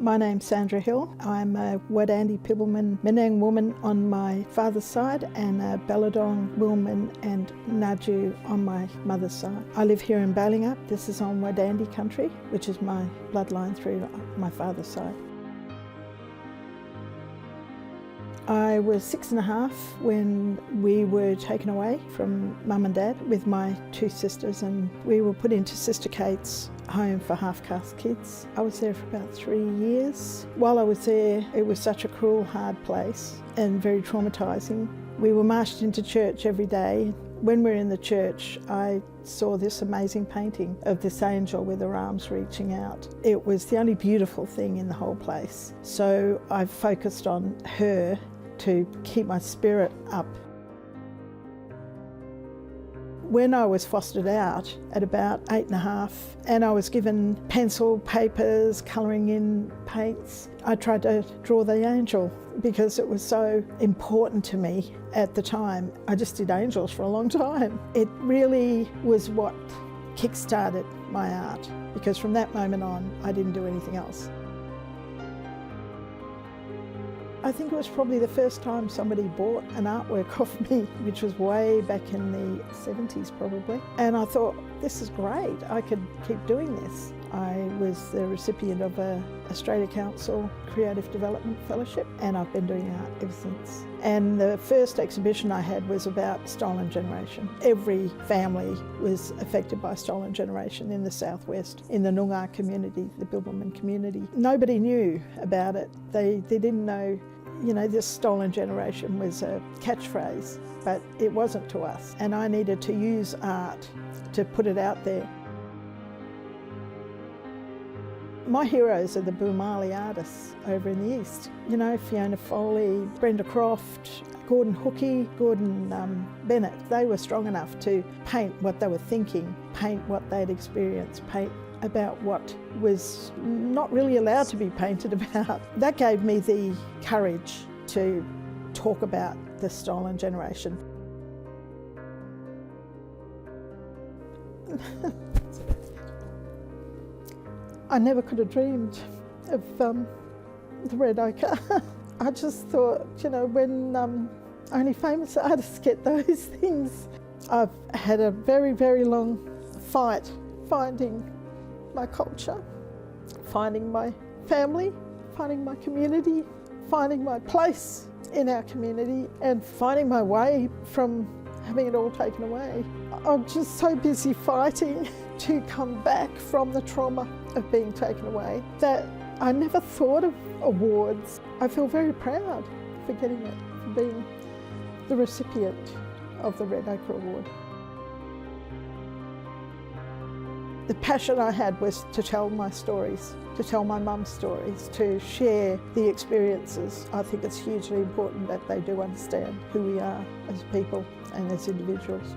My name's Sandra Hill. I'm a Wadandi Pibbleman Menang woman on my father's side and a Balladong woman and Naju on my mother's side. I live here in Balingup. This is on Wadandi country, which is my bloodline through my father's side. I was 6.5 when we were taken away from Mum and Dad with my two sisters, and we were put into Sister Kate's home for half-caste kids. I was there for about 3 years. While I was there, it was such a cruel, hard place and very traumatising. We were marched into church every day. When we were in the church, I saw this amazing painting of this angel with her arms reaching out. It was the only beautiful thing in the whole place. So I focused on her to keep my spirit up. When I was fostered out at about 8.5 and I was given pencil, papers, colouring in paints, I tried to draw the angel because it was so important to me at the time. I just did angels for a long time. It really was what kick-started my art, because from that moment on I didn't do anything else. I think it was probably the first time somebody bought an artwork off me, which was way back in the 70s probably. And I thought, this is great, I could keep doing this. I was the recipient of a Australia Council Creative Development Fellowship, and I've been doing art ever since. And the first exhibition I had was about stolen generation. Every family was affected by stolen generation in the southwest, in the Noongar community, the Bibbleman community. Nobody knew about it. They didn't know, you know, this stolen generation was a catchphrase, but it wasn't to us. And I needed to use art to put it out there. My heroes are the Boomali artists over in the east. You know, Fiona Foley, Brenda Croft, Gordon Hookey, Gordon Bennett. They were strong enough to paint what they were thinking, paint what they'd experienced, paint about what was not really allowed to be painted about. That gave me the courage to talk about the stolen generation. I never could have dreamed of the red ochre. I just thought, you know, when only famous artists get those things. I've had a very, very long fight finding my culture, finding my family, finding my community, finding my place in our community, and finding my way from having it all taken away. I'm just so busy fighting to come back from the trauma of being taken away that I never thought of awards. I feel very proud for getting it, for being the recipient of the Red Ochre Award. The passion I had was to tell my stories, to tell my mum's stories, to share the experiences. I think it's hugely important that they do understand who we are as people and as individuals.